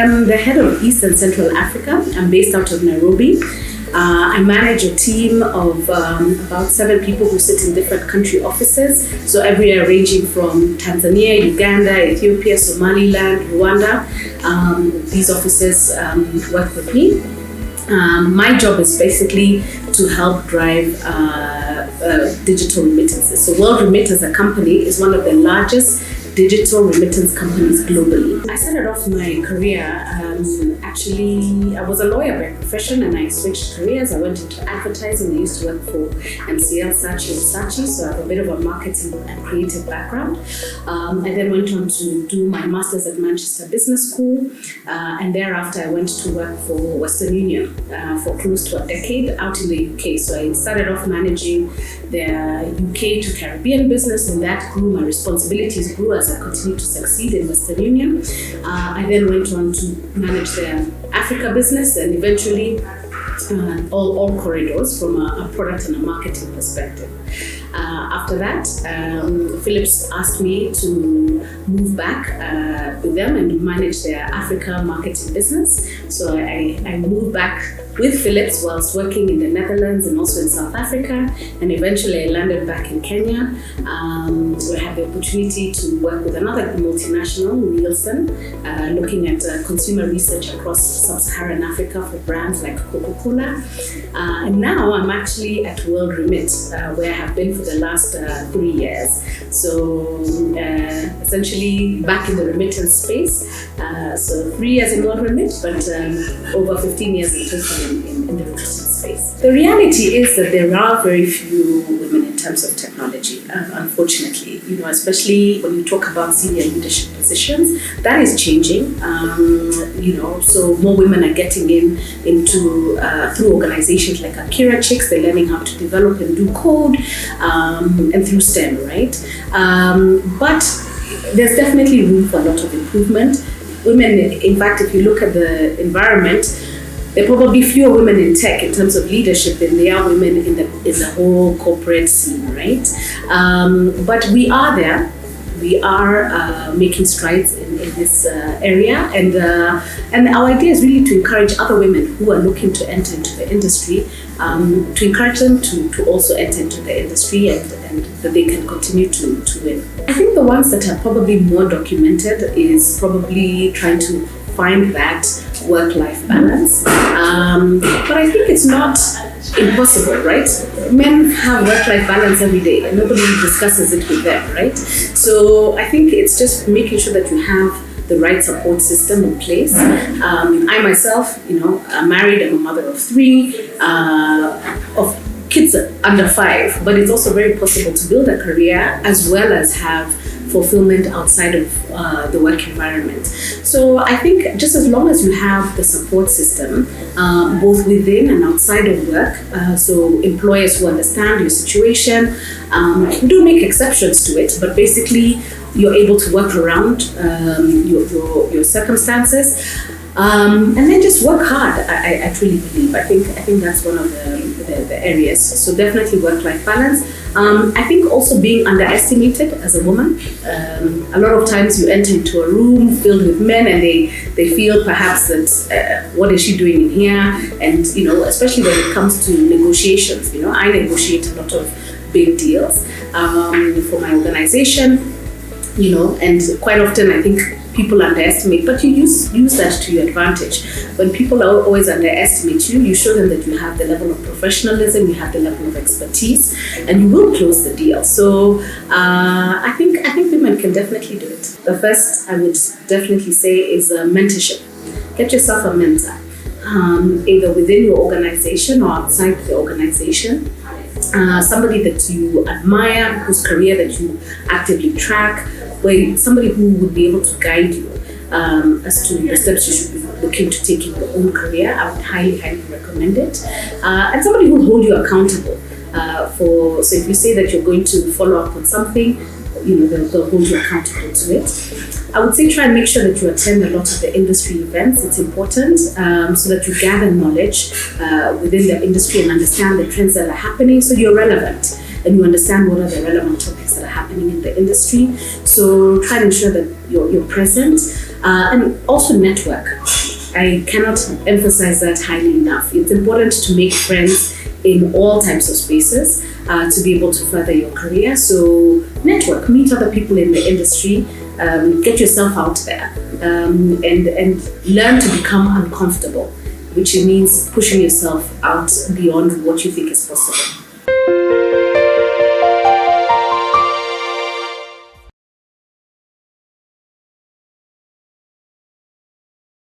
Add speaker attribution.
Speaker 1: am the head of East and Central Africa. I'm based out of Nairobi. I manage a team of about 7 people who sit in different country offices. So everywhere ranging from Tanzania, Uganda, Ethiopia, Somaliland, Rwanda. These offices work with me. My job is basically to help drive digital remittances. So Worldremit as a company is one of the largest digital remittance companies globally. I started off my career, actually, I was a lawyer by profession and I switched careers. I went into advertising. I used to work for MCL, Saatchi, so I have a bit of a marketing and creative background. I then went on to do my master's at Manchester Business School, and thereafter I went to work for Western Union for close to a decade out in the UK. So I started off managing their UK to Caribbean business, and that grew. My responsibilities grew as I continued to succeed in Western Union. I then went on to manage their Africa business and eventually all corridors from a product and a marketing perspective. After that, Philips asked me to move back with them and manage their Africa marketing business. So I moved back with Philips whilst working in the Netherlands and also in South Africa, and eventually I landed back in Kenya, where I had the opportunity to work with another multinational, Nielsen, looking at consumer research across sub-Saharan Africa for brands like Coca-Cola. And now I'm actually at Worldremit, where I have been for the last 3 years. So essentially back in the remittance space. So 3 years in Worldremit, but over 15 years in total in the remittance space. The reality is that there are very few women in terms of technology, unfortunately, especially when you talk about senior leadership positions. That is changing, so more women are getting into through organizations like Akira Chicks. They're learning how to develop and do code, and through STEM, right? But there's definitely room for a lot of improvement. Women, in fact, if you look at the environment, there are probably fewer women in tech in terms of leadership than there are women in the whole corporate scene, right? But we are there. We are making strides in this area, and our idea is really to encourage other women who are looking to enter into the industry, to encourage them to also enter into the industry and that they can continue to win. I think the ones that are probably more documented is probably trying to find that work-life balance. But I think it's not impossible, right? Men have work-life balance every day and nobody discusses it with them, right? So I think it's just making sure that you have the right support system in place. I myself, I'm married. I'm a mother of 3, of kids under 5, but it's also very possible to build a career as well as have fulfillment outside of the work environment. So I think just as long as you have the support system, both within and outside of work, so employers who understand your situation, do make exceptions to it, but basically you're able to work around your circumstances, and then just work hard. I truly believe. I think that's one of the areas. So definitely work-life balance. I think also being underestimated as a woman. A lot of times you enter into a room filled with men and they feel perhaps that what is she doing in here? And especially when it comes to negotiations. I negotiate a lot of big deals for my organization. And quite often I think people underestimate, but you use that to your advantage. When people always underestimate you, you show them that you have the level of professionalism, you have the level of expertise, and you will close the deal. So I think women can definitely do it. The first I would definitely say is mentorship. Get yourself a mentor, either within your organization or outside the organization. Somebody that you admire, whose career that you actively track, somebody who would be able to guide you as to the steps you should be looking to take in your own career. I would highly, highly recommend it. And somebody who will hold you accountable so if you say that you're going to follow up on something, they'll hold you accountable to it. I would say try and make sure that you attend a lot of the industry events. It's important so that you gather knowledge within the industry and understand the trends that are happening so you're relevant and you understand what are the relevant topics that are happening in the industry. So try and ensure that you're present. And also network. I cannot emphasize that highly enough. It's important to make friends in all types of spaces to be able to further your career. So network, meet other people in the industry, get yourself out there, and learn to become uncomfortable, which means pushing yourself out beyond what you think is possible.